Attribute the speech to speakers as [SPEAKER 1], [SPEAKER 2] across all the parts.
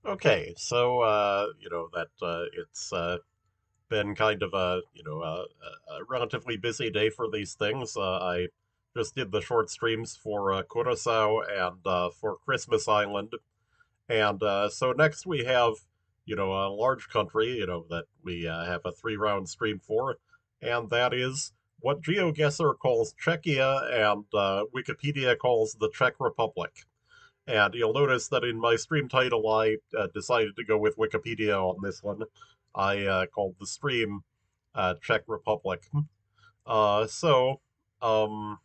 [SPEAKER 1] Okay, so that it's been kind of a relatively busy day for these things. I just did the short streams for Curacao and for Christmas Island, and so next we have a large country that we have a three-round stream for, and that is what GeoGuessr calls Czechia and Wikipedia calls the Czech Republic. And you'll notice that in my stream title, I decided to go with Wikipedia on this one. I called the stream Czech Republic. So um,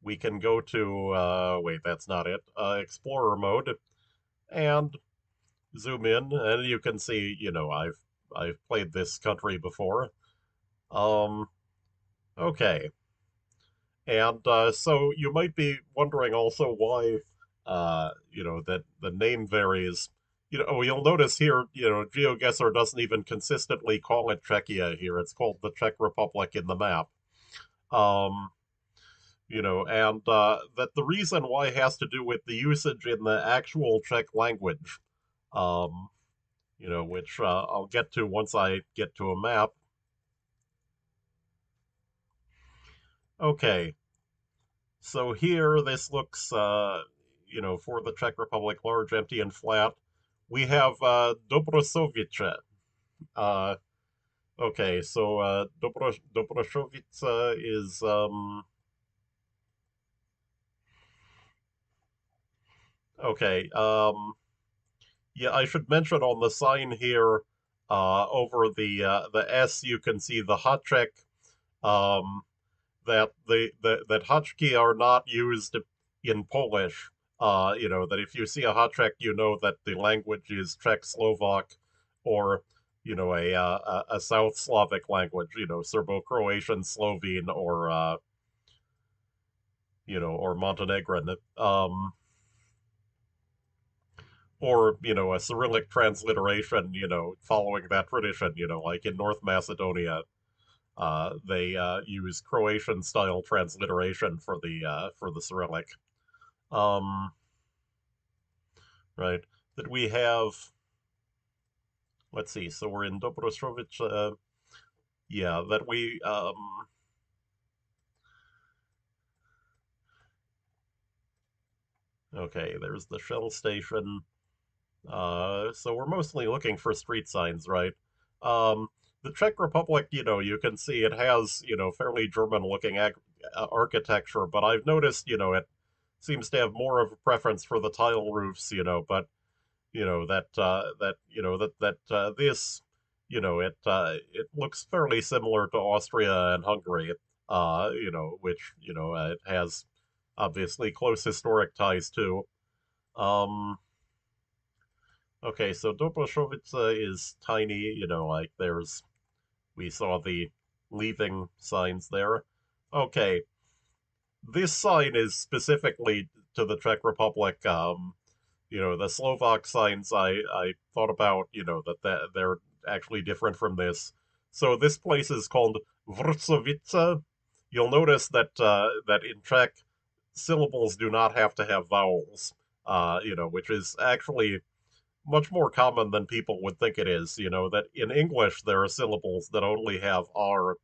[SPEAKER 1] we can go to, wait, that's not it, Explorer mode, and zoom in, and you can see, I've played this country before. Um, okay, and so you might be wondering also why, that the name varies. You'll notice here, GeoGuessr doesn't even consistently call it Czechia here. It's called the Czech Republic in the map. Um, and that the reason why has to do with the usage in the actual Czech language, um, which I'll get to once I get to a map. Okay, so here, this looks, for the Czech Republic, large, empty, and flat. We have Dobrosovice. Uh, okay, so Dobrosovice is, okay. Yeah, I should mention on the sign here, over the S, you can see the Haček, um, that that Hački are not used in Polish. That if you see a Haček, you know that the language is Czech Slovak or a South Slavic language, Serbo-Croatian, Slovene, or Montenegrin, or a Cyrillic transliteration, following that tradition, like in North Macedonia. They use Croatian style transliteration for the Cyrillic. Um, right. That we have. Let's see. So we're in Dobrostrovic. Yeah. That we. Okay. There's the Shell station. So we're mostly looking for street signs, right? Um, the Czech Republic, you can see it has, fairly German-looking architecture, but I've noticed, it seems to have more of a preference for the tile roofs, but this, it looks fairly similar to Austria and Hungary, which it has obviously close historic ties to. Um, Okay, so Dobroshovitsa is tiny, like we saw the leaving signs there. Okay, this sign is specifically to the Czech Republic. The Slovak signs I thought about, that they're actually different from this. So this place is called Vrcovica. You'll notice that in Czech, syllables do not have to have vowels, which is actually much more common than people would think it is. That in English there are syllables that only have R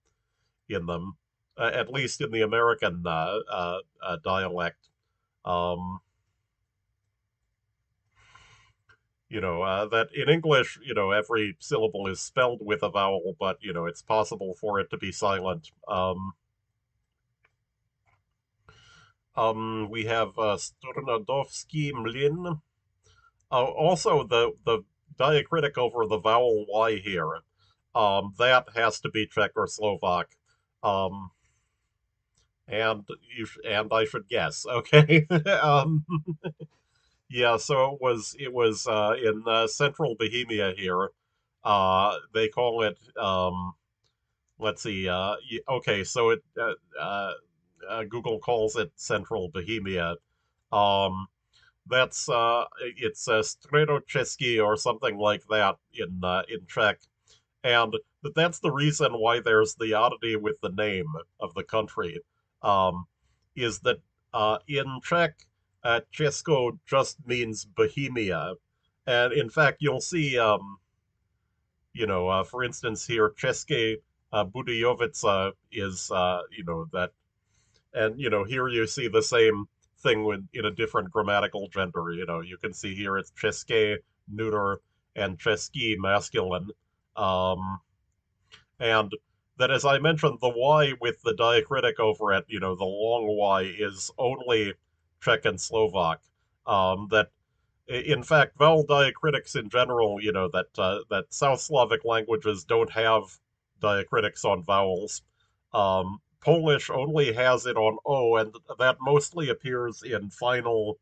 [SPEAKER 1] in them, at least in the American dialect. Um, that in English, every syllable is spelled with a vowel, but, it's possible for it to be silent. We have Stornadovsky Mlin. Also, the diacritic over the vowel Y here, that has to be Czech or Slovak. Um, and I should guess, okay? Yeah, so it was in central Bohemia here. They call it let's see. Okay, so Google calls it Central Bohemia. Um, that's it's Středočeský or something like that in Czech, and that's the reason why there's the oddity with the name of the country. Um, is that in Czech, Česko just means Bohemia, And in fact, you'll see, for instance, here, České Budějovice is, that, and, here you see the same thing in a different grammatical gender. You can see here it's České neuter and Český masculine. Um, and that, as I mentioned, the Y with the diacritic over it, the long Y, is only Czech and Slovak. That in fact, vowel diacritics in general, that South Slavic languages don't have diacritics on vowels. Polish only has it on O, and that mostly appears in final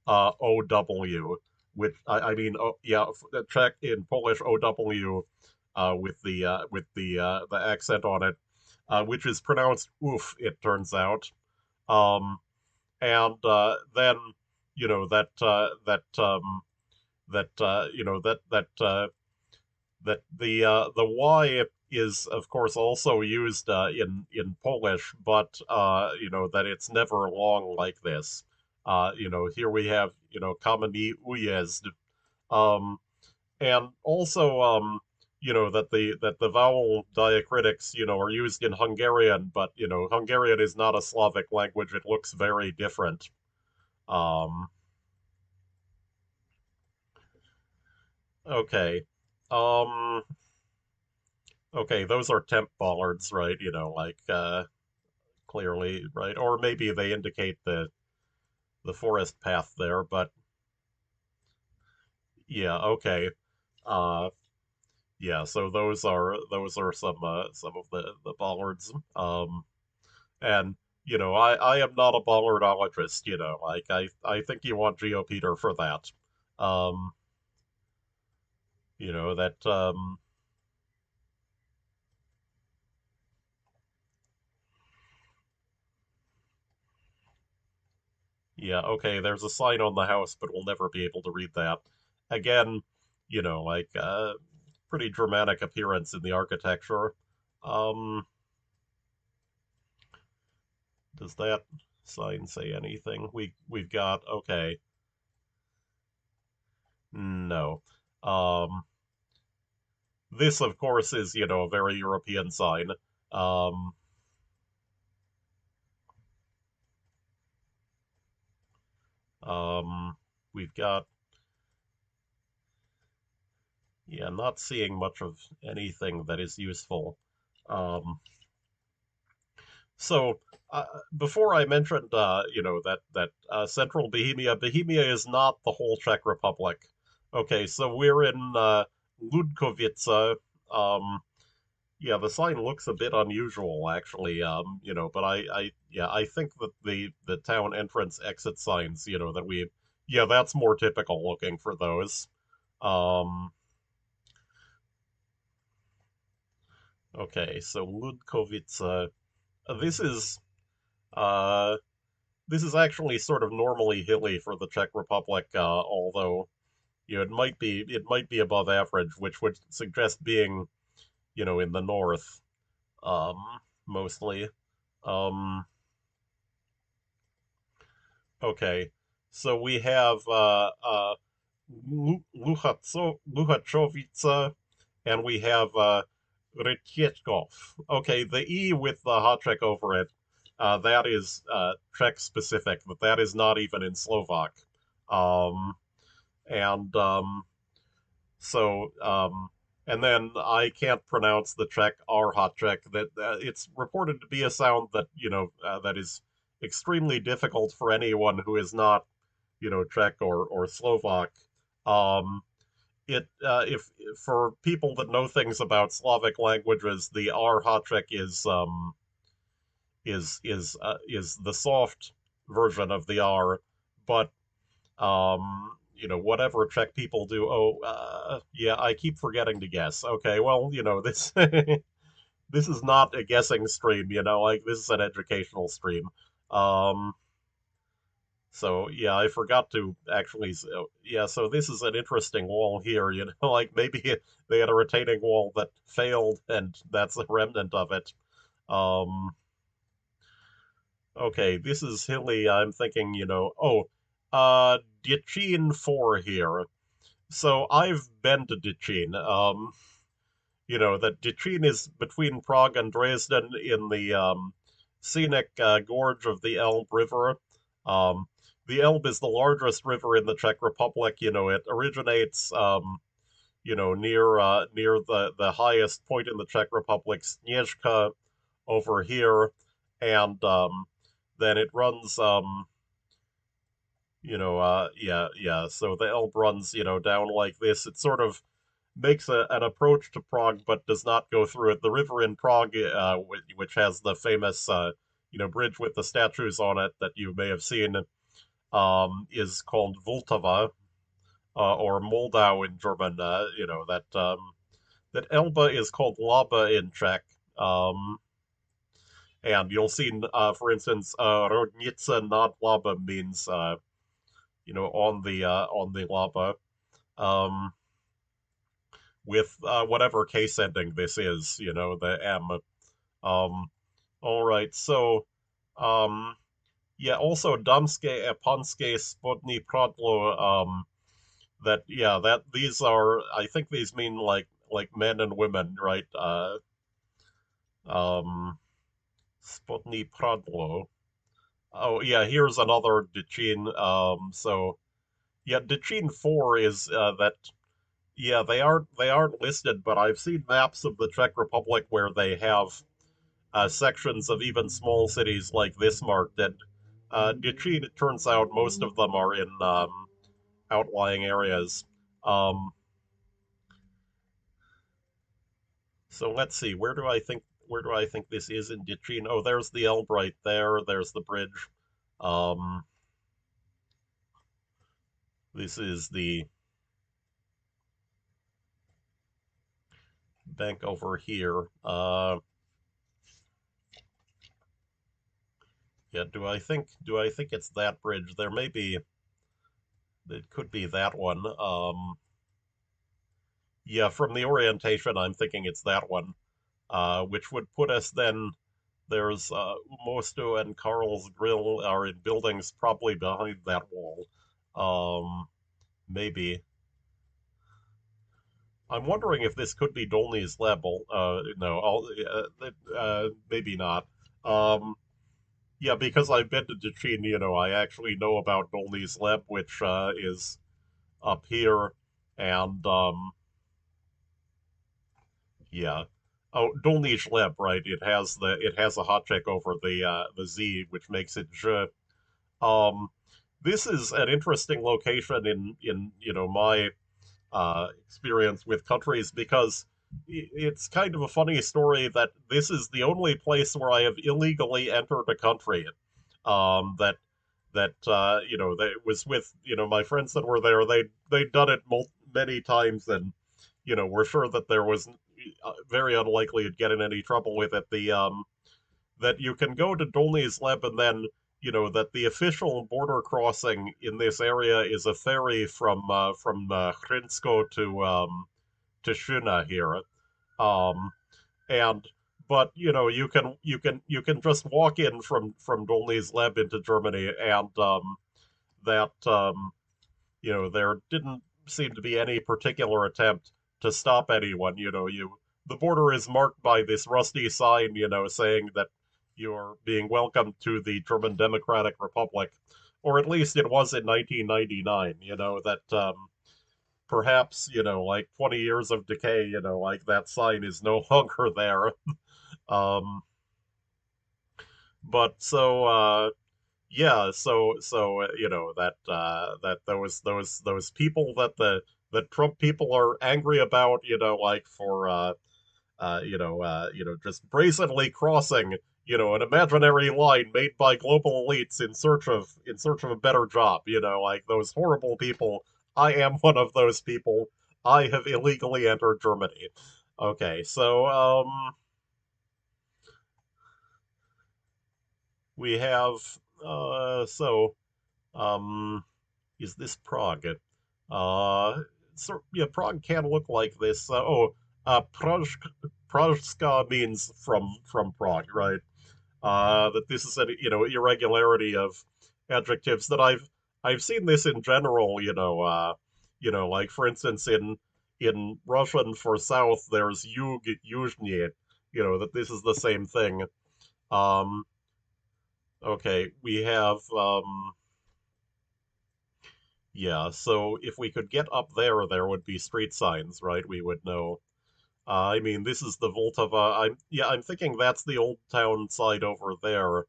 [SPEAKER 1] OW, which I mean, yeah, Czech in Polish OW with the accent on it, which is pronounced oof. It turns out, and then you know that that that that the Y is of course also used in Polish, but that it's never long like this. Here we have kamenný ujezd, um, and also that the vowel diacritics are used in Hungarian, but Hungarian is not a Slavic language. It looks very different. Um, okay. Um, Okay, those are temp bollards, right? Like clearly, right? Or maybe they indicate the forest path there, but yeah, okay. Uh yeah, so those are some of the bollards. And I am not a bollardologist, like I think you want GeoPeter for that. Um, that Yeah, okay, there's a sign on the house, but we'll never be able to read that. Again, like pretty dramatic appearance in the architecture. Um, does that sign say anything? We've got okay. No. Um, this of course is, a very European sign. Um, um, we've got yeah, not seeing much of anything that is useful. Um, So before I mentioned, that central Bohemia, Bohemia is not the whole Czech Republic. Okay, so we're in Ludkovice. Um, yeah, the sign looks a bit unusual, actually. But I think that the town entrance exit signs, yeah, that's more typical looking for those. Um, okay, so Ludkovice. This is. Uh, This is actually sort of normally hilly for the Czech Republic, although it might be above average, which would suggest being in the north, um, mostly. Um, okay, so we have Luhacovice, and we have Rytiečkov. Okay, the E with the hot check over it, that is Czech specific, but that is not even in Slovak. Um, and so and then I can't pronounce the Czech R hot Czech. That it's reported to be a sound that that is extremely difficult for anyone who is not Czech or Slovak. Um, it if For people that know things about Slavic languages, the R hot Czech is the soft version of the R, but whatever Czech people do. Oh, yeah, I keep forgetting to guess. Okay, well, this this is not a guessing stream. Like this is an educational stream. Um, so yeah, I forgot to actually. Yeah, so this is an interesting wall here. Like maybe they had a retaining wall that failed, and that's a remnant of it. Um, okay, this is hilly. I'm thinking, Diechin 4 here. so I've been to Děčín. That Děčín is between Prague and Dresden in the scenic gorge of the Elbe River. Um, the Elbe is the largest river in the Czech Republic. It originates, near the highest point in the Czech Republic, Sněžka, over here, and then it runs, yeah, yeah. So the Elbe runs, down like this. It sort of makes an approach to Prague, but does not go through it. The river in Prague, which has the famous, bridge with the statues on it that you may have seen, is called Vltava, or Moldau in German. That Elba is called Laba in Czech. Um, and you'll see, for instance, Rodnica nad Laba means, on the Laba. Um, with whatever case ending this is, the M. All right, so um, yeah, also Damske Epanske Spodni Pradlo. That these are, I think these mean like men and women, right? Um, Spodni Pradlo. Oh yeah, here's another Děčín. So yeah, Děčín 4 is that. Yeah, they aren't listed, but I've seen maps of the Czech Republic where they have sections of even small cities like this marked. And Děčín, it turns out most of them are in outlying areas. Um, so let's see, where do I think this is in Děčín? Oh, there's the Elbe right there. There's the bridge. Um, this is the bank over here. Yeah, do I think it's that bridge? It could be that one. Yeah, from the orientation, I'm thinking it's that one, which would put us then. There's Mosto and Carl's Grill are in buildings probably behind that wall. Maybe. I'm wondering if this could be Dolny's level. No, maybe not. Um, yeah, because I've been to Děčín, I actually know about Dolny's Leb, which is up here, and yeah. Oh, Dolny Schlep, right? It has a hot check over the Z, which makes it J. Um, this is an interesting location in my experience with countries because it's kind of a funny story that this is the only place where I have illegally entered a country. That was with my friends that were there. They'd done it many times, and we're sure that there was very unlikely to get in any trouble with it. That you can go to Dolny's Leb, and then that the official border crossing in this area is a ferry from Hrinsko to Shuna here. Um, and but you can just walk in from Dolny's Leb into Germany, and that there didn't seem to be any particular attempt to stop anyone. The border is marked by this rusty sign, saying that you're being welcomed to the German Democratic Republic, or at least it was in 1999. That perhaps like 20 years of decay, like that sign is no longer there. Um, but so yeah, so that those people that Trump people are angry about, like for just brazenly crossing, an imaginary line made by global elites in search of a better job, like those horrible people. I am one of those people. I have illegally entered Germany. Okay, so we have so um is this Prague? Yeah, Prague can look like this. Pražska means from Prague, right? That this is an irregularity of adjectives that I've seen this in general. like for instance in Russian for south there's yug, yuzhny, that this is the same thing. Um, okay, we have yeah, so if we could get up there, there would be street signs, right? We would know. I mean, this is the Voltava. I'm thinking that's the old town side over there.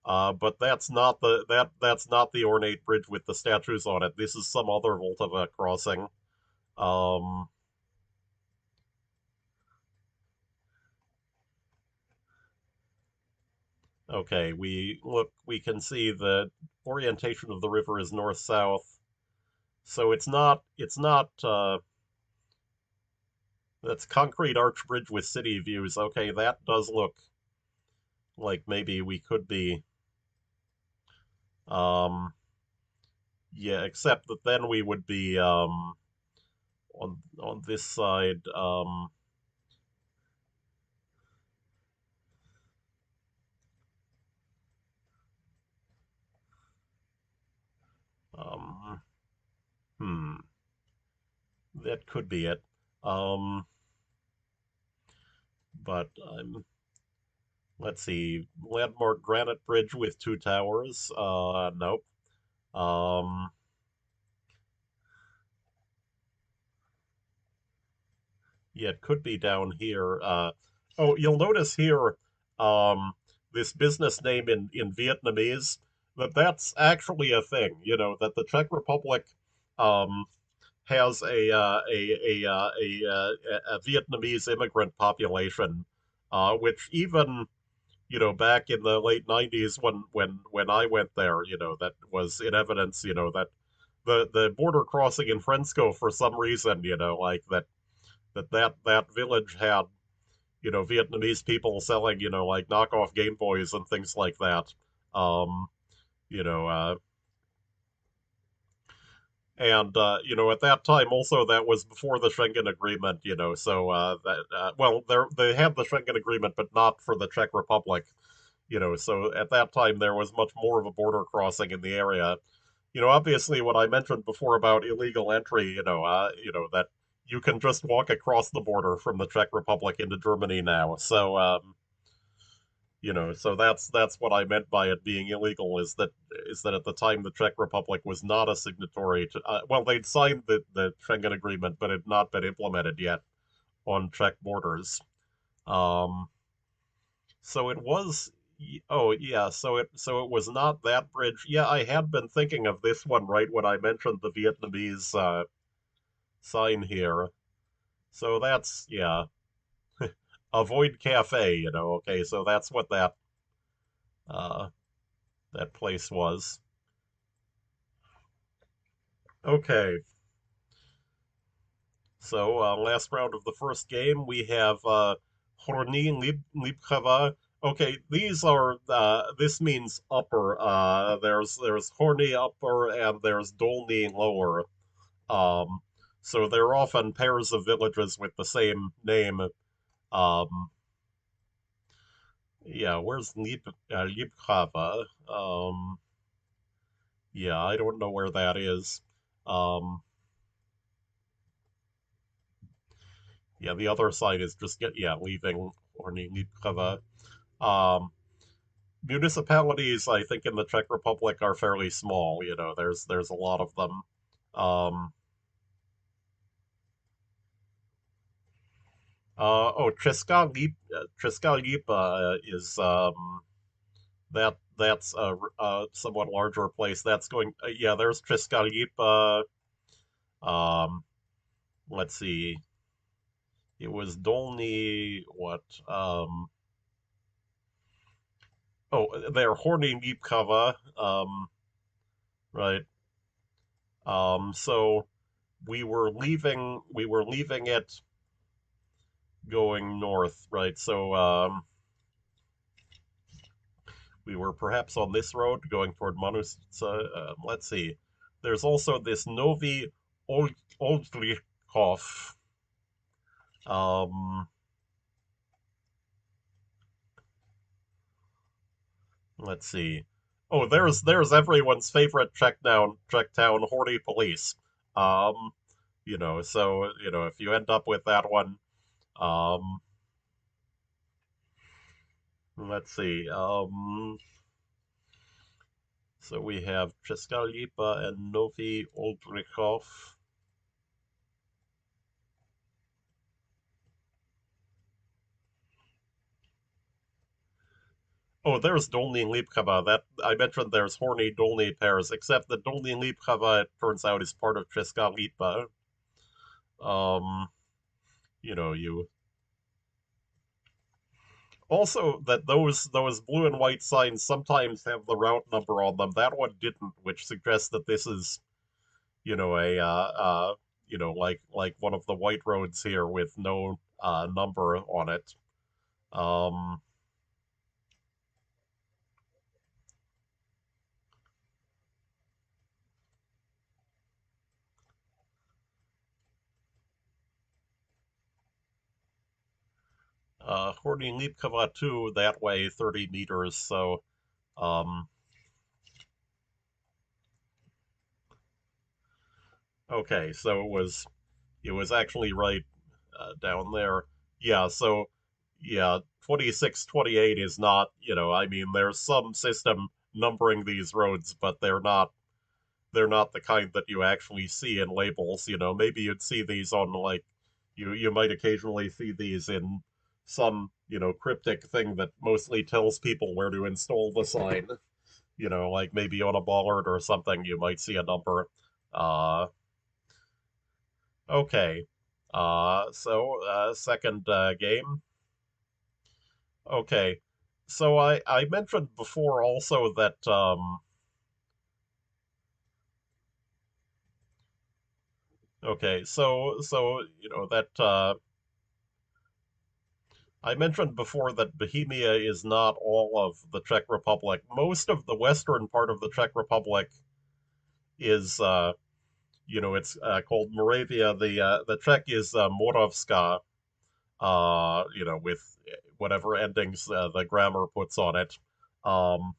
[SPEAKER 1] But that's not the ornate bridge with the statues on it. This is some other Voltava crossing. Um, okay, we can see the orientation of the river is north-south. So it's not that's concrete arch bridge with city views. Okay, that does look like maybe we could be um yeah, except that then we would be on this side um hmm that could be it. Um but let's see, landmark granite bridge with two towers. Nope. Um Yeah, it could be down here. Oh, you'll notice here this business name in Vietnamese, that's actually a thing. That the Czech Republic um, has a Vietnamese immigrant population, which even back in the late '90s when I went there, that was in evidence. That the border crossing in Frensko for some reason, like that village had Vietnamese people selling like knockoff Game Boys and things like that. Um, you know, and at that time also that was before the Schengen Agreement. So that well they had the Schengen Agreement, but not for the Czech Republic. So at that time there was much more of a border crossing in the area. Obviously what I mentioned before about illegal entry, that you can just walk across the border from the Czech Republic into Germany now. So that's what I meant by it being illegal is that at the time the Czech Republic was not a signatory to well they'd signed the Schengen Agreement but it had not been implemented yet on Czech borders. Um, so it was oh yeah, so it was not that bridge. Yeah, I had been thinking of this one right when I mentioned the Vietnamese sign here. So that's yeah, avoid cafe, Okay, so that's what uh that place was. Okay. So last round of the first game we have Horny Libkava. Okay, these are this means upper. There's Horny upper and there's Dolny lower. Um, so they're often pairs of villages with the same name. Um, yeah, where's Libkava? Yeah, I don't know where that is. Um, yeah, the other side is just leaving Horny Libkava. Um, Municipalities, I think, in the Czech Republic are fairly small. There's a lot of them. Česká Lípa is that's a somewhat larger place. That's going. Yeah, there's Česká Lípa. Um, let's see. It was Dolny. What? They're Horny Lípkava. Right. So we were leaving it going north, right? So we were perhaps on this road going toward Manus. Let's see. There's also this Novi Oldrikov. Um, let's see. Oh, there's everyone's favorite Czech town, Horny Police. Um, So if you end up with that one, um, let's see. So we have Česká Lípa and Nový Oldřichov. Oh, there's Dolní Lípkava. That I mentioned there's Horny Dolní pairs, except the Dolní Lípkava, it turns out, is part of Česká Lípa. Um, you also that those blue and white signs sometimes have the route number on them. That one didn't, which suggests that this is, a like one of the white roads here with no number on it. Um, Horny Lípkava 2 that way 30 meters. So um, okay, so it was actually right down there. Yeah, so yeah, 26, 28 is not, I mean, there's some system numbering these roads, but they're not the kind that you actually see in labels. Maybe you'd see these on like you might occasionally see these in some, cryptic thing that mostly tells people where to install the sign. Like maybe on a bollard or something, you might see a number. Uh, okay. So second game. Okay. So I mentioned before also that okay, so that I mentioned before that Bohemia is not all of the Czech Republic. Most of the western part of the Czech Republic is it's called Moravia. The Czech is Moravska, with whatever endings the grammar puts on it. Um,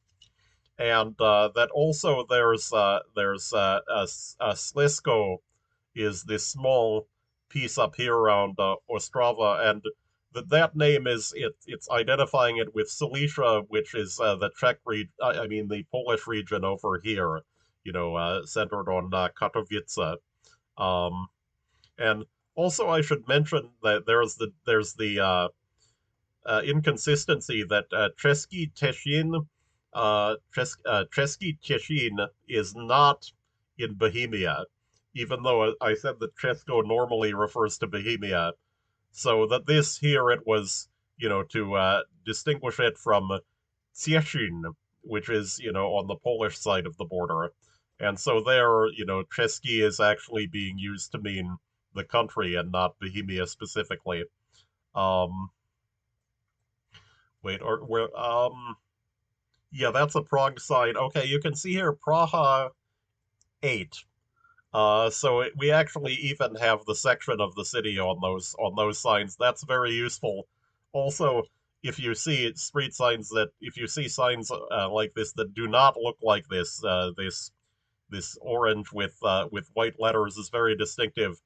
[SPEAKER 1] and that also there's a Slisko is this small piece up here around Ostrava, and that name it's identifying it with Silesia, which is the Czech region. I mean the Polish region over here, centered on Katowice. Um, and also, I should mention that there's the inconsistency that Český Těšín is not in Bohemia, even though I said that Česko normally refers to Bohemia. So that this here it was, to distinguish it from Cieszyn, which is, on the Polish side of the border. And so there, Český is actually being used to mean the country and not Bohemia specifically. Um, Wait, or where? Yeah, that's a Prague sign. Okay, you can see here Praha 8. So we actually even have the section of the city on those signs. That's very useful. Also, if you see signs like this that do not look like this orange with white letters is very distinctive.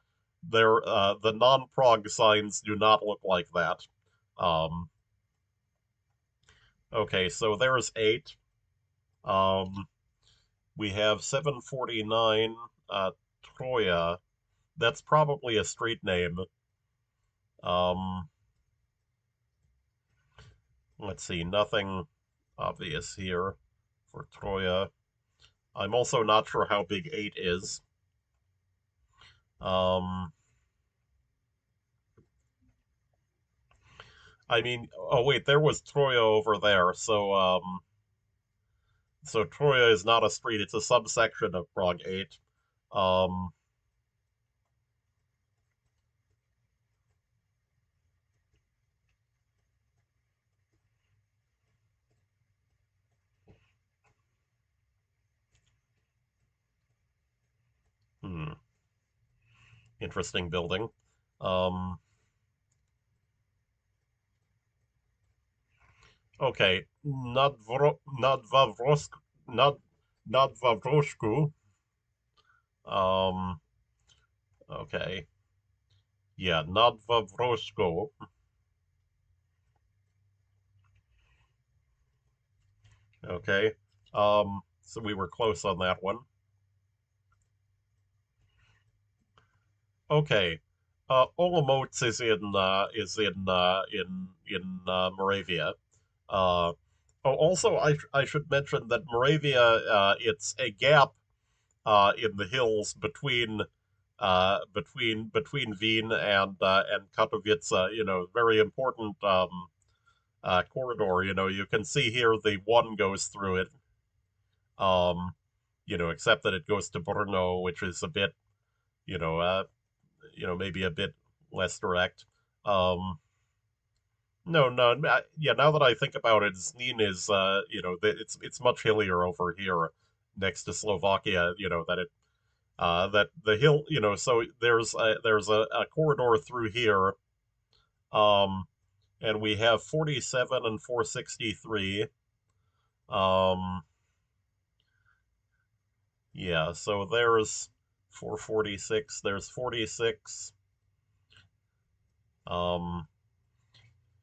[SPEAKER 1] The non-Prague signs do not look like that. Um, okay, so there's 8. Um, we have 749 Troya. That's probably a street name. Um, let's see, nothing obvious here for Troya. I'm also not sure how big 8 is. Um, I mean, oh wait, there was Troya over there. So Troya is not a street; it's a subsection of Prague 8. Um, hmm, interesting building. Um, okay, Nad Nadvavroshku. Um, Okay. Yeah, Nadvavroshko. Okay. So we were close on that one. Okay. Olomouc is in Moravia. Uh, oh, also I should mention that Moravia it's a gap in the hills between Wien and Katowice. Very important corridor. You can see here the one goes through it. Um, except that it goes to Brno, which is a bit you know uh, maybe a bit less direct. Um, no, no, yeah. Now that I think about it, Znin is it's much hillier over here next to Slovakia. That the hill, so there's a corridor through here, um, and we have 47 and 463. Um, yeah, so there's 446, there's 46. Um,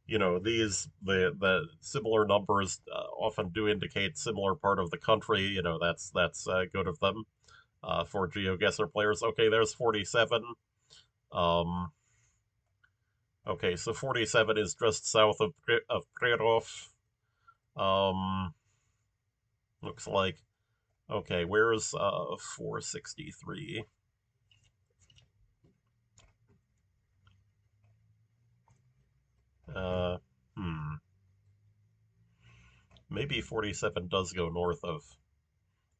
[SPEAKER 1] the similar numbers often do indicate similar part of the country. That's good of them for GeoGuessr players. Okay, there's 47. Um, okay, so 47 is just south of Prerov. Um, looks like. Okay, where's 463? Uh, hmm. Maybe 47 does go north of.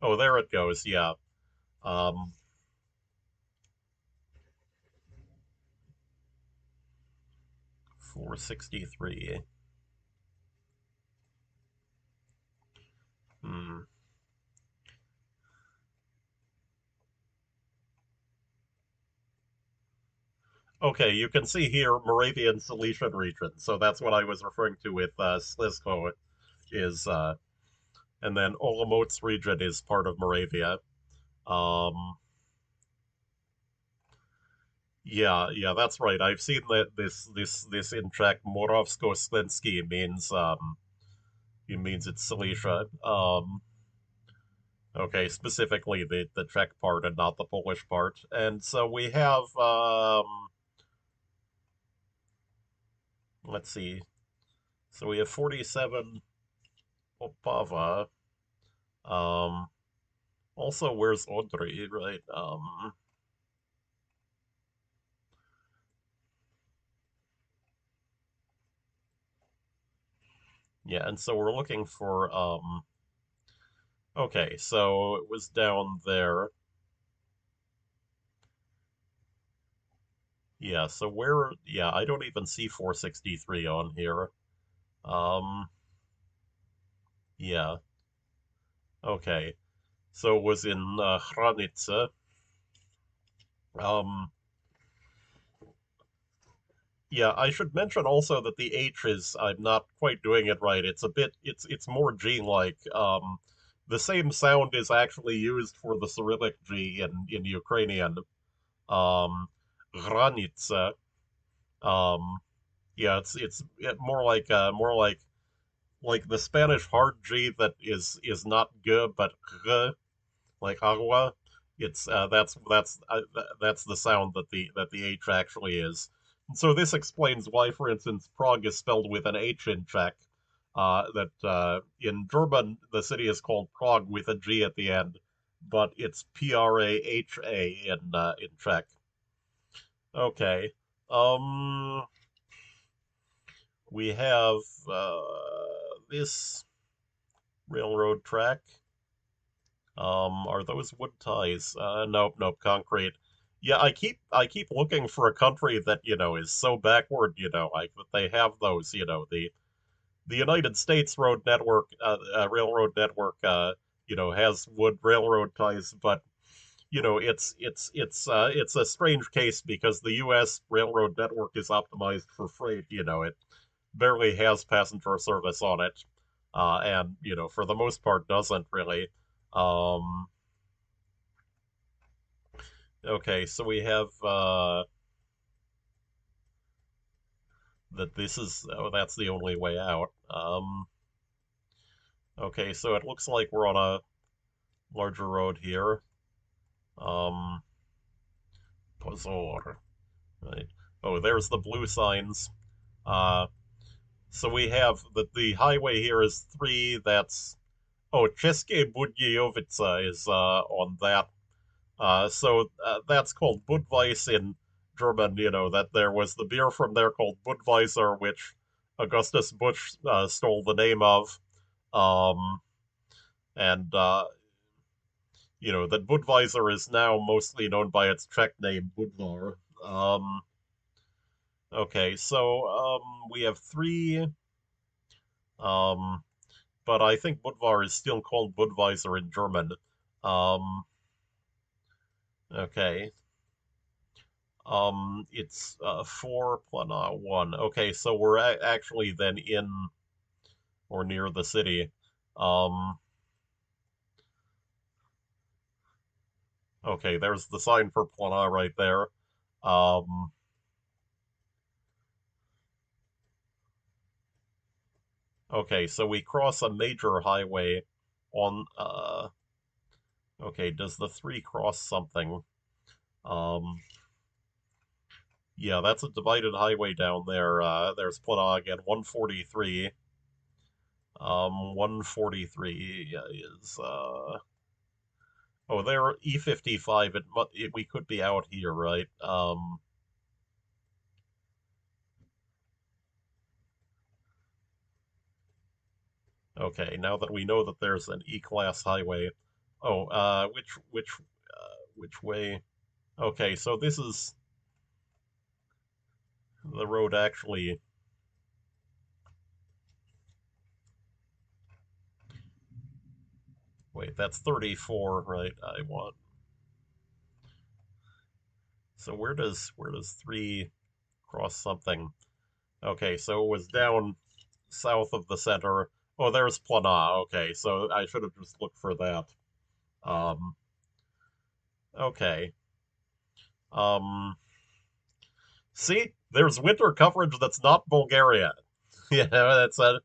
[SPEAKER 1] Oh, there it goes. Yeah. Um, 463. Hmm. Okay, you can see here Moravian Silesian region. So that's what I was referring to with Slisko is, and then Olomouc region is part of Moravia. Um, yeah, yeah, that's right. I've seen that this in Czech Moravskoslezský means it means it's Silesia. Okay, specifically the Czech part and not the Polish part. And so we have let's see. So we have 47 Opava. Um, Also, where's Audrey, right? Yeah, and so we're looking for okay, so it was down there. Yeah, so yeah, I don't even see 463 on here. Um, yeah, okay. So it was in Hranice. Um, yeah, I should mention also that the H is I'm not quite doing it right. It's more G-like. The same sound is actually used for the Cyrillic G in Ukrainian. Granica. Um, yeah, it's more like the Spanish hard G that is not g but g, like agua. It's that's the sound that the H actually is. And so this explains why, for instance, Prague is spelled with an H in Czech. That in German the city is called Prague with a G at the end, but it's Praha in Czech. Okay. Um, we have this railroad track. Are those wood ties? Nope, nope, concrete. Yeah, I keep looking for a country that, is so backward, like that they have those, the United States road network, railroad network, has wood railroad ties, but it's a strange case because the U.S. railroad network is optimized for freight. It barely has passenger service on it, and for the most part doesn't really. Um, Okay, so we have that this is, oh, that's the only way out. Okay, so it looks like we're on a larger road here. Um, Pozor, right? Oh, there's the blue signs. Uh, so we have the highway here is three. That's oh, České Budějovice is on that. That's called Budweis in German. You know that there was the beer from there called Budweiser, which Augustus Busch stole the name of. Um, and you know that Budweiser is now mostly known by its Czech name Budvar. Okay, so we have three, um, but I think Budvar is still called Budweiser in German. Um, okay, it's four plus one. Okay, so we're actually then in or near the city. Um, okay, there's the sign for Plana right there. Um, okay, so we cross a major highway on. Okay, does the three cross something? Um, yeah, that's a divided highway down there. There's Plana again, 143. 143 is oh, there E55. We could be out here, right? Okay, now that we know that there's an E-class highway. Oh, which way? Okay, so this is the road actually. Wait, that's 34, right? I want. So where does three cross something? Okay, so it was down south of the center. Oh, there's Plana. Okay, so I should have just looked for that. Um, okay. Um, See, there's winter coverage that's not Bulgaria. You know, that's a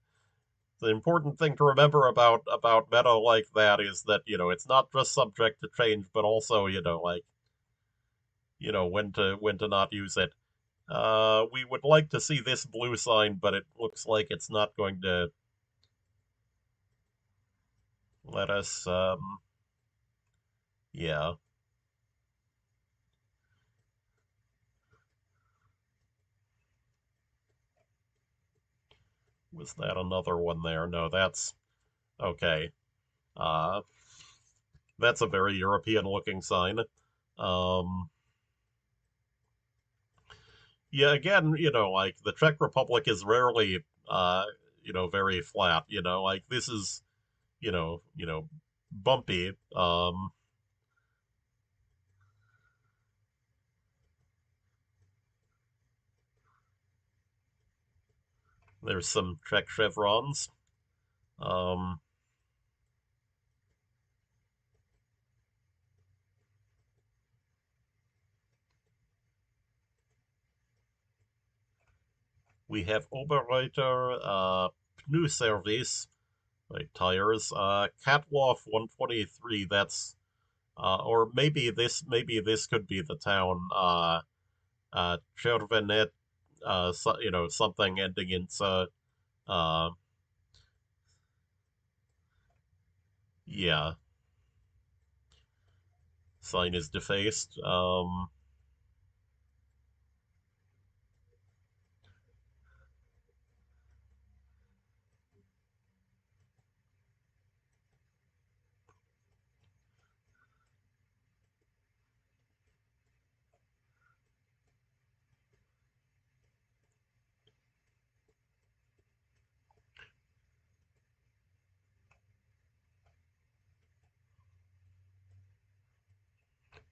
[SPEAKER 1] the important thing to remember about meta like that is that it's not just subject to change, but also like when to not use it. We would like to see this blue sign, but it looks like it's not going to let us. Yeah, was that another one there? No, that's okay. Uh, that's a very European looking sign. Um, yeah, again, like the Czech Republic is rarely, very flat. Like this is, bumpy. There's some Czech chevrons. Um, we have Oberreiter, Pneu Service, like tires. Katloff 123. Or maybe this could be the town. Chervenet, something ending in uh, yeah, sign is defaced.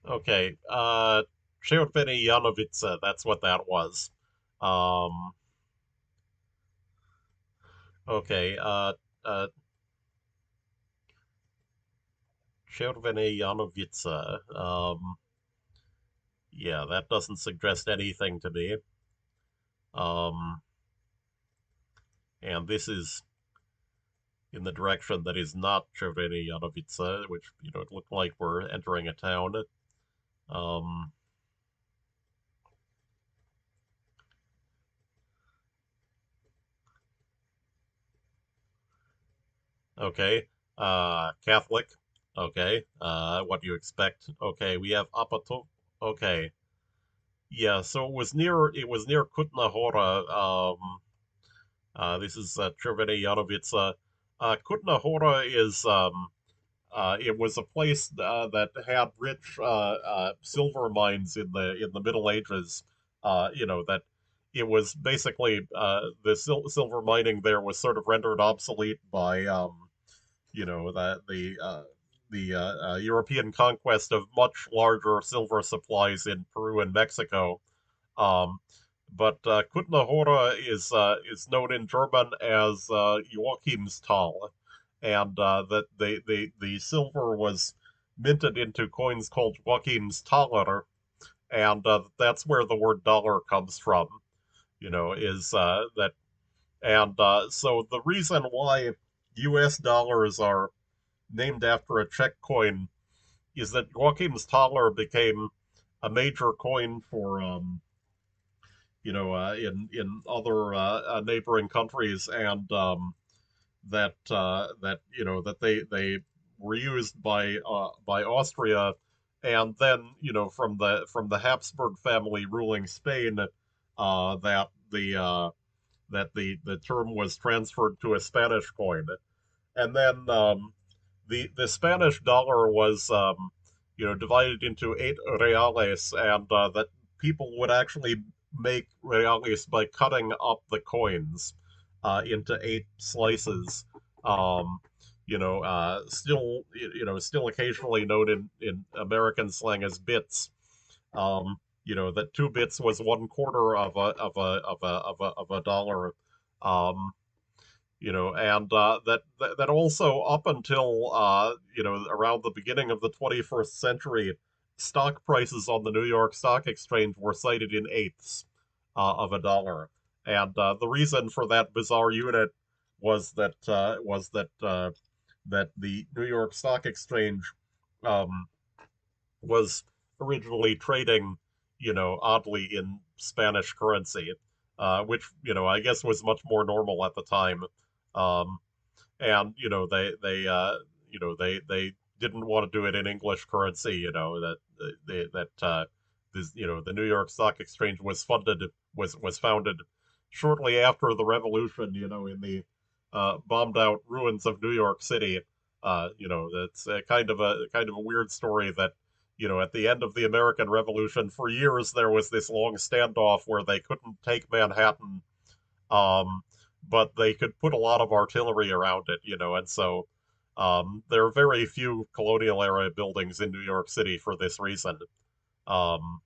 [SPEAKER 1] Okay, Červený Janovice, that's what that was. Um, okay, Červený Janovice. Yeah, that doesn't suggest anything to me. Um, and this is in the direction that is not Czerwony Janowice, which, it looked like we're entering a town. Um, okay. Catholic. Okay. What do you expect? Okay, we have Apato. Okay. Yeah, so it was near Kutna Hora. This is Czerwony Janowice. Kutna Hora is it was a place that had rich silver mines in the Middle Ages. That it was basically the silver mining there was sort of rendered obsolete by the European conquest of much larger silver supplies in Peru and Mexico. Um, but Kutna Hora is known in German as Joachimsthal, and that the silver was minted into coins called Joachimsthaler, and that's where the word dollar comes from. Is that and so the reason why U.S. dollars are named after a Czech coin is that Joachimsthaler became a major coin for in other neighboring countries, and that they were used by Austria, and then from the Habsburg family ruling Spain, that the term was transferred to a Spanish coin, and then the Spanish dollar was divided into 8 reales, and that people would actually make reales by cutting up the coins into 8 slices. Um, still occasionally known in American slang as bits. That 2 bits was 1/4 of a dollar. Um, and that also up until around the beginning of the 21st century, stock prices on the New York Stock Exchange were cited in eighths of a dollar, and the reason for that bizarre unit was that the New York Stock Exchange um, was originally trading, oddly in Spanish currency, which I guess was much more normal at the time. Um, and they didn't want to do it in English currency. The New York Stock Exchange was founded shortly after the revolution. In the bombed out ruins of New York City. That's a kind of a weird story that. At the end of the American Revolution, for years there was this long standoff where they couldn't take Manhattan, um, but they could put a lot of artillery around it, and so there are very few colonial era buildings in New York City for this reason. Um,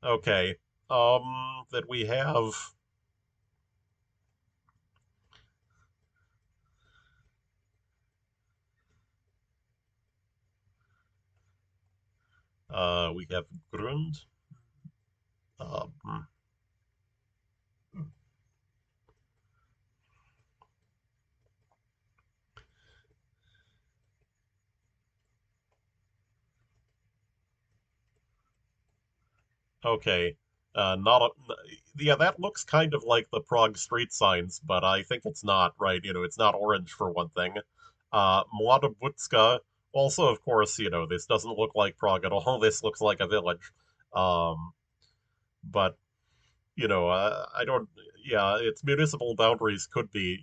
[SPEAKER 1] okay, that we have we have Grund. Um, okay, not a, yeah, that looks kind of like the Prague street signs, but I think it's not right. It's not orange for one thing. Mlada Butska, also, of course, this doesn't look like Prague at all. This looks like a village. Um, but I don't. Yeah, its municipal boundaries could be,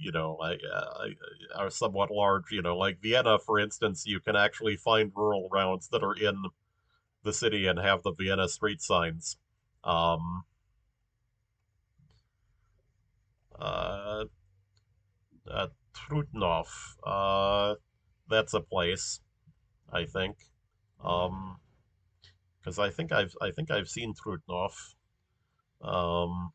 [SPEAKER 1] are somewhat large. Like Vienna, for instance, you can actually find rural rounds that are in the city and have the Vienna street signs. Um, uh, Trutnov, that's a place, I think. Um, because I think I've seen Trutnov. Um,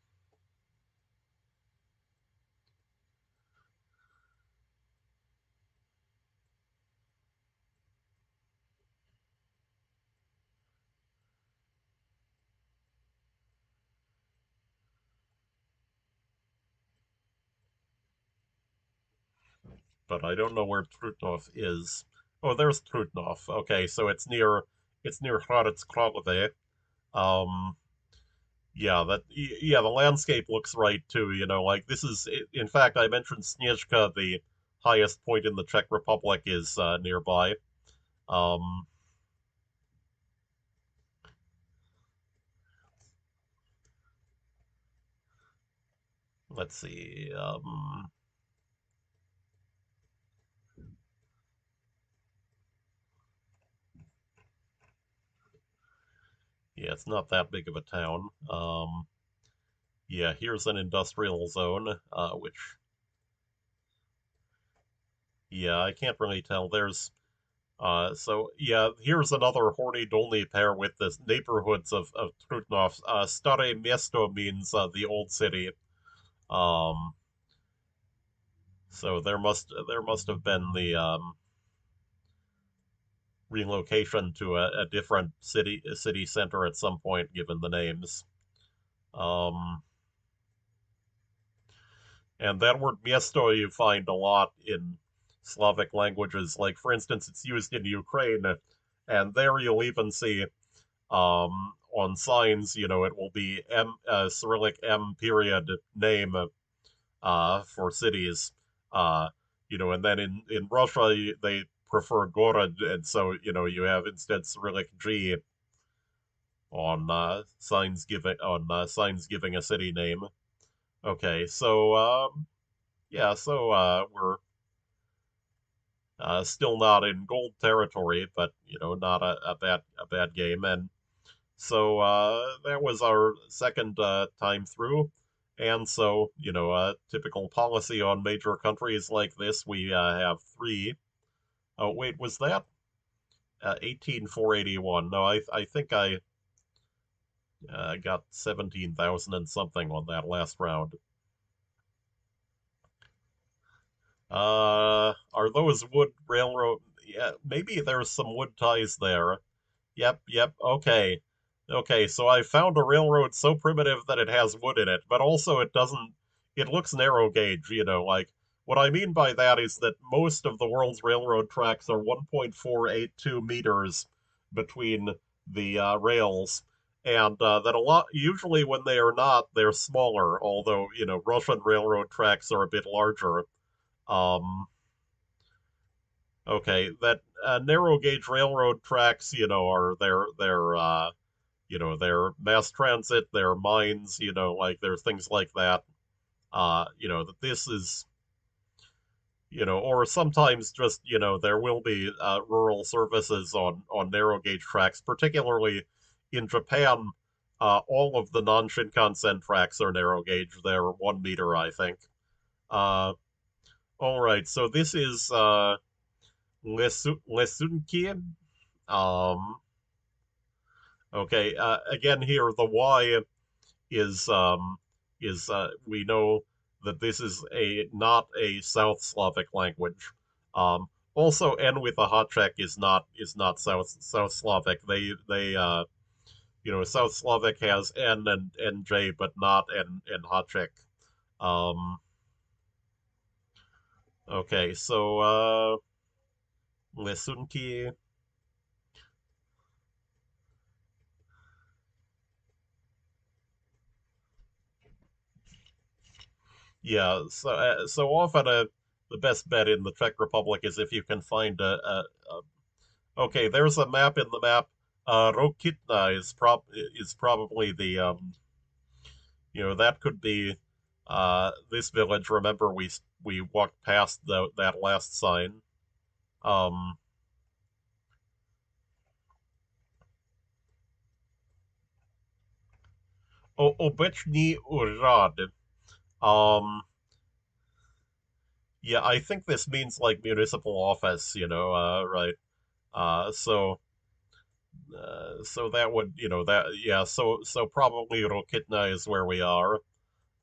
[SPEAKER 1] but I don't know where Trutnov is. Oh, there's Trutnov. Okay, so it's near Hradec Králové. Um, yeah, yeah, the landscape looks right too. Like this is in fact I mentioned Sněžka, the highest point in the Czech Republic, is nearby. Um, let's see. Yeah, it's not that big of a town. Yeah, here's an industrial zone, which, yeah, I can't really tell. So yeah, here's another horny dolny pair with the neighborhoods of Trutnov. Stare Miesto means the old city. Um, so there must have been the relocation to a different city center at some point, given the names. Um, And that word miesto you find a lot in Slavic languages. Like, for instance, it's used in Ukraine, and there you'll even see on signs, it will be Cyrillic M period name for cities. Uh, and then in Russia, they prefer Gorod, and so, you have instead Cyrillic G on signs giving a city name. Okay, so yeah, so we're still not in gold territory, but not a bad game. And so that was our second time through. And so, typical policy on major countries like this, we have three. Oh, wait, was that 18,481? No, I think I got 17,000 and something on that last round. Are those wood railroad? Yeah, maybe there's some wood ties there. Yep, yep. Okay. Okay, so I found a railroad so primitive that it has wood in it, but also it doesn't, it looks narrow gauge, like what I mean by that is that most of the world's railroad tracks are 1.482 meters between the rails, and that a lot, usually when they are not, they're smaller, although, Russian railroad tracks are a bit larger. Um, okay, that narrow gauge railroad tracks, are their mass transit, their mines, like there's things like that. That this is, or sometimes just, there will be rural services on narrow gauge tracks, particularly in Japan. All of the non-Shinkansen tracks are narrow gauge. They're 1 meter, I think. Uh, all right, so this is Lesunki. Um, okay, again here the Y is we know that this is a not a South Slavic language. Also, N with a hot check is not South Slavic. South Slavic has N and NJ, but not N and hot check. Um, okay, so Lesunki. Yeah, so often the best bet in the Czech Republic is if you can find okay, there's a map in the map. Rokitna is probably the that could be this village. Remember, we walked past that last sign. Um, Obecny Urad. Um, yeah, I think this means like municipal office. Right? So that would that yeah. So probably Rokitna is where we are.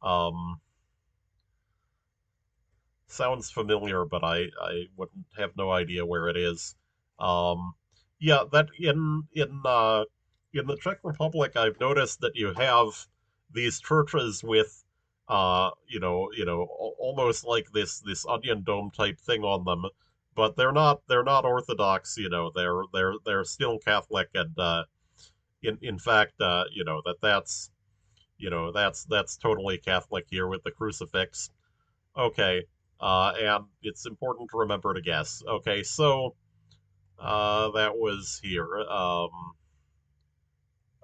[SPEAKER 1] Um, Sounds familiar, but I wouldn't have no idea where it is. Um, yeah, that in the Czech Republic, I've noticed that you have these churches with almost like this onion dome type thing on them, but they're not Orthodox. They're still Catholic, and in fact, that's totally Catholic here with the crucifix. Okay, and it's important to remember to guess. Okay, so that was here.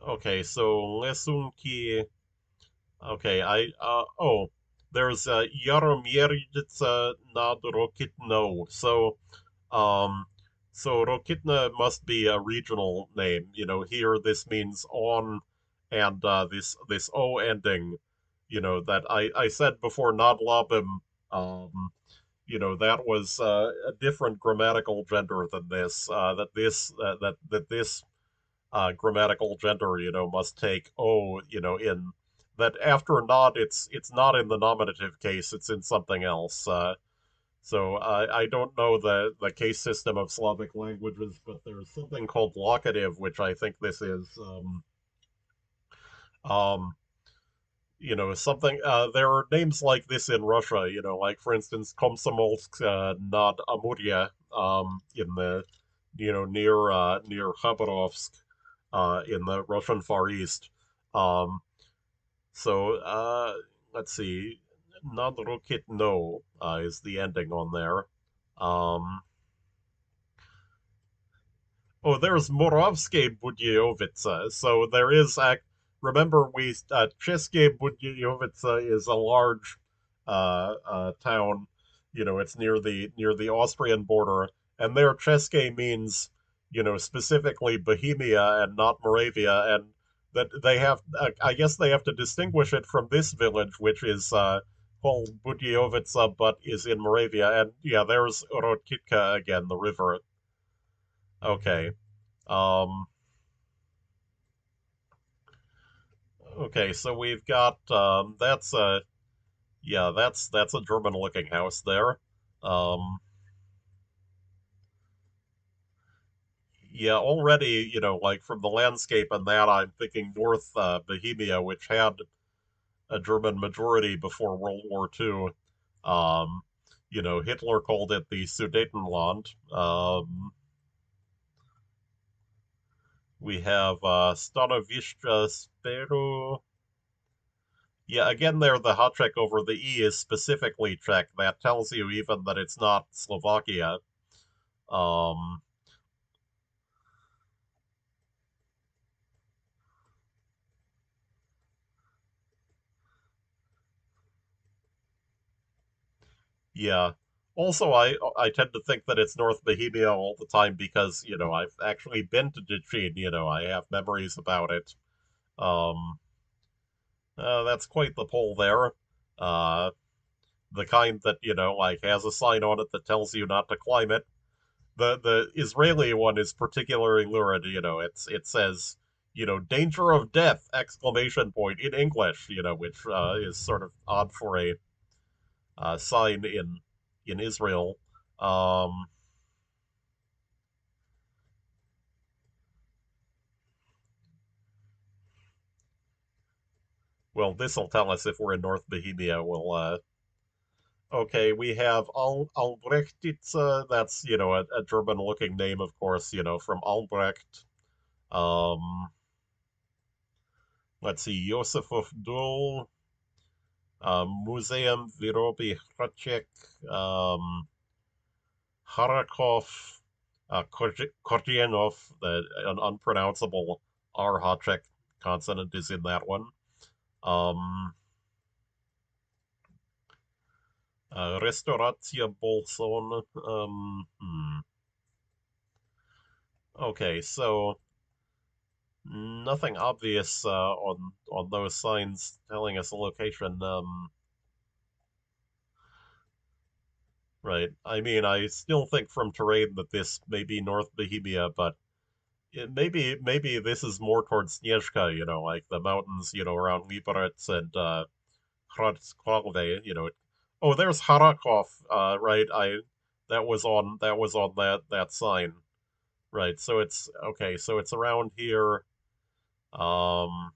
[SPEAKER 1] Okay, so Lesunki. Okay, there's Jaromirica nad Rokitno. Um, so Rokitna must be a regional name. Here this means on, and this O ending. That I said before, nad labim. That was a different grammatical gender than this. That this grammatical gender, must take O, in that after not, it's not in the nominative case, it's in something else. So I don't know the case system of Slavic languages, but there's something called locative, which I think this is. Um, something. There are names like this in Russia. Like for instance, Komsomolsk nad Amuria, in the, near Khabarovsk, in the Russian Far East. Um, so let's see, Nadrukit no is the ending on there. Um, oh, there's Moravske Budyovica. So there is, remember, České Budyovica is a large town. It's near the Austrian border, and there České means, specifically Bohemia and not Moravia, and that they have, I guess they have to distinguish it from this village, which is called Budyovica, but is in Moravia, and yeah, there's Rokitka again, the river. Okay. Um, okay, so we've got that's a yeah, that's a German looking house there. Um, yeah, already, like from the landscape and that, I'm thinking North Bohemia, which had a German majority before World War II. Um, Hitler called it the Sudetenland. We have Stanoviska Speru. Yeah, again, there the hot check over the E is specifically Czech. That tells you even that it's not Slovakia. Um, yeah. Also, I tend to think that it's North Bohemia all the time because I've actually been to Dechin. I have memories about it. Um, that's quite the pole there. Uh, the kind that like has a sign on it that tells you not to climb it. The Israeli one is particularly lurid. It says, danger of death! Exclamation point in English. Which is sort of odd for a sign in Israel. Um, well, this will tell us if we're in North Bohemia. Okay, we have Albrechtitze. That's a German looking name, of course. From Albrecht. Um, let's see, Josef of Dul. Museum Virobi Hracek, Harakov, Kordianov, an unpronounceable R Hacek consonant is in that one. Um, Restauratia Bolson. Okay, so nothing obvious on those signs telling us a location. Right. I mean, I still think from terrain that this may be North Bohemia, but maybe this is more towards Snezhka, like the mountains, around Liberec and Hradec. Oh, there's Harakov, right? I that was on that sign, right? So it's okay. So it's around here. Um,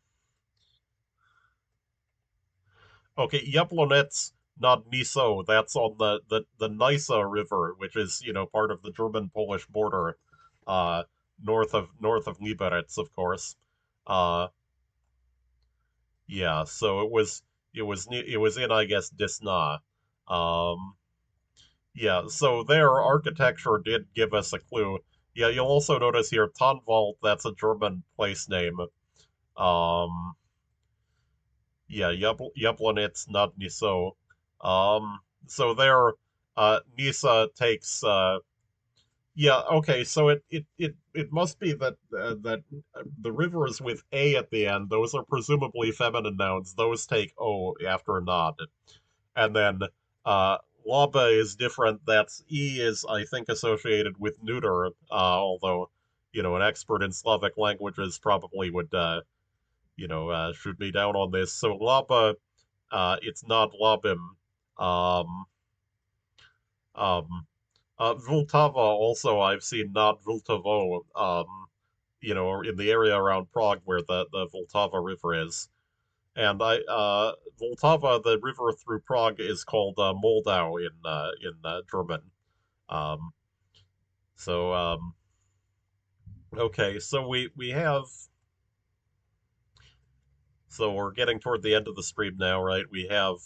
[SPEAKER 1] Okay, Jablonetz nad Niso. That's on the Nisa River, which is part of the German-Polish border, uh, north of Liberec, of course. Uh, yeah, so it was in, I guess, Disna. Um, yeah, so their architecture did give us a clue. Yeah, you'll also notice here Tanwald. That's a German place name. Um, yeah, Jablonec nad Niso. So there, Nisa takes. Yeah, okay. So it must be that the rivers with a at the end. Those are presumably feminine nouns. Those take o after nad, and then Laba is different. That's e is, I think, associated with neuter. Although an expert in Slavic languages probably would shoot me down on this. So Laba, it's not Labim. Um, um, Vltava also, I've seen not Vltavo, in the area around Prague where the Vltava River is. And Vltava, the river through Prague, is called Moldau in German. Um, so okay, so we have so we're getting toward the end of the stream now, right? We have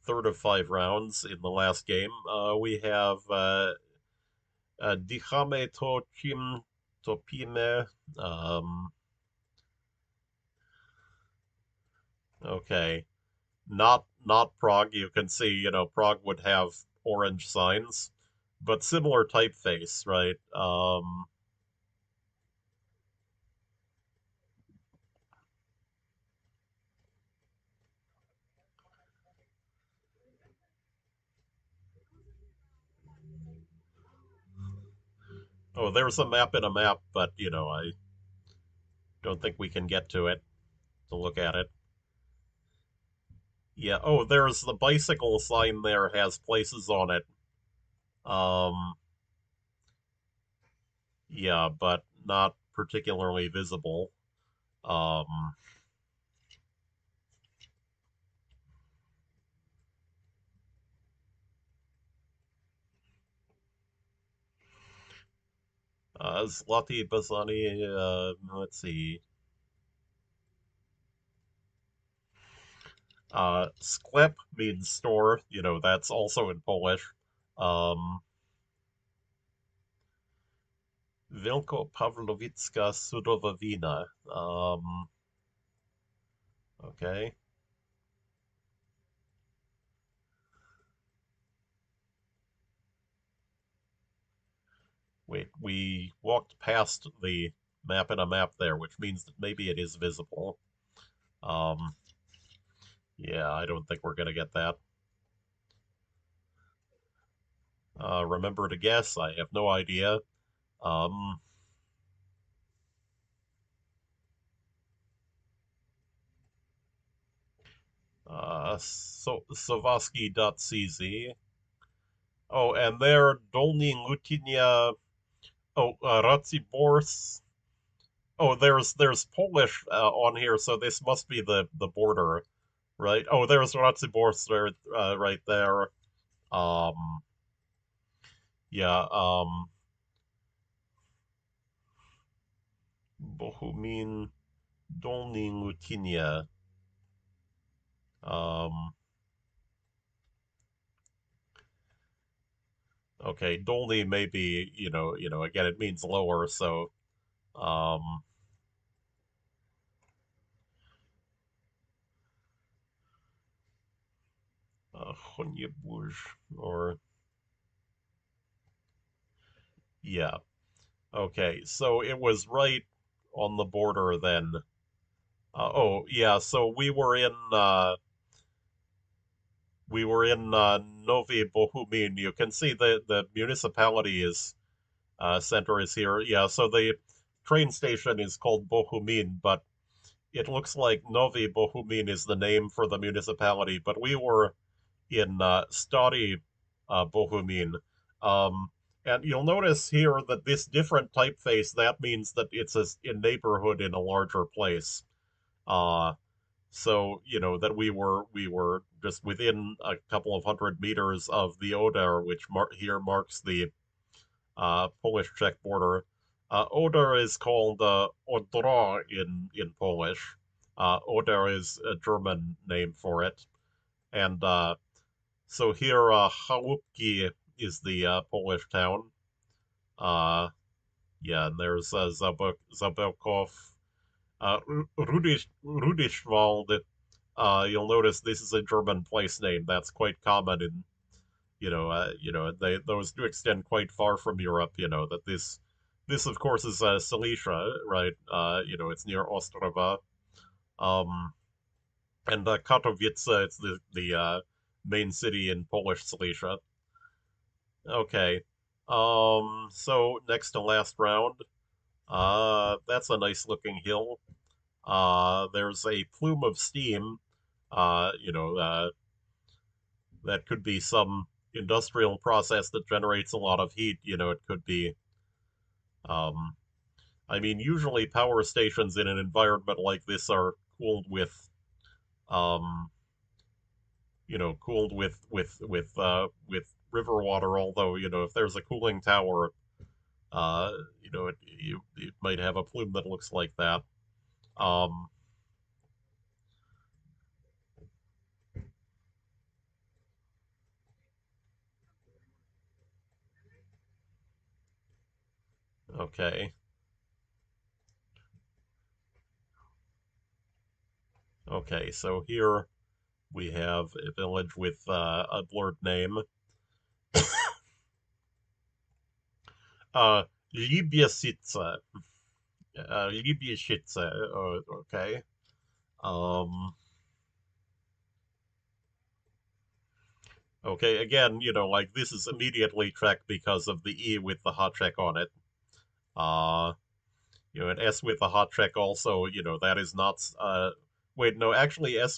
[SPEAKER 1] third of 5 rounds in the last game. We have Dichame to Chim Topime. Okay, not Prague. You can see, Prague would have orange signs, but similar typeface, right? Oh, there's a map in a map, but I don't think we can get to it to look at it. Yeah. Oh, there's the bicycle sign there has places on it. Um, yeah, but not particularly visible. Um, Zloty Bazani, let's see. Sklep means store, that's also in Polish. Um, Wielko Pawłowicka Sudowa Wina. Okay. Wait, we walked past the map in a map there, which means that maybe it is visible. Um, yeah, I don't think we're gonna get that. Remember to guess. I have no idea. Um, Sovosky.cz. Oh, and there, Dolny Lutinia. Oh, Racibors. Oh, there's Polish on here, so this must be the border, right? Oh, there's Racibors there, right there. Um, yeah. Bohumin, Dolny Lutinia. Um, okay, Dolny may be, again, it means lower, so um, or yeah. Okay, so it was right on the border then. Oh, yeah, so we were in Novi Bohumin. You can see the municipality is center is here. Yeah, so the train station is called Bohumin, but it looks like Novi Bohumin is the name for the municipality. But we were in Stari Bohumin. Um, and you'll notice here that this different typeface, that means that it's in neighborhood in a larger place. Uh, so that we were just within a couple of 100 meters of the Oder, which here marks the Polish-Czech border. Oder is called Odra in Polish. Oder is a German name for it, and so here Chałupki is the Polish town. Uh, yeah, and there's Zabelkov, Rudischwald. You'll notice this is a German place name that's quite common in those do extend quite far from Europe. That this of course is Silesia, right? It's near Ostrava, um, and Katowice. It's the main city in Polish Silesia. Okay, so next to last round, that's a nice looking hill. There's a plume of steam. That could be some industrial process that generates a lot of heat. It could be um, I mean, usually power stations in an environment like this are um, cooled with river water. Although, if there's a cooling tower, it might have a plume that looks like that. Um, okay, okay. So here we have a village with a blurred name. Uh, Libiesice. Libiesice. Okay. Um, Okay, again, like this is immediately Czech because of the E with the hot check on it. Uh, an S with the hot check also, that is not wait, no, actually S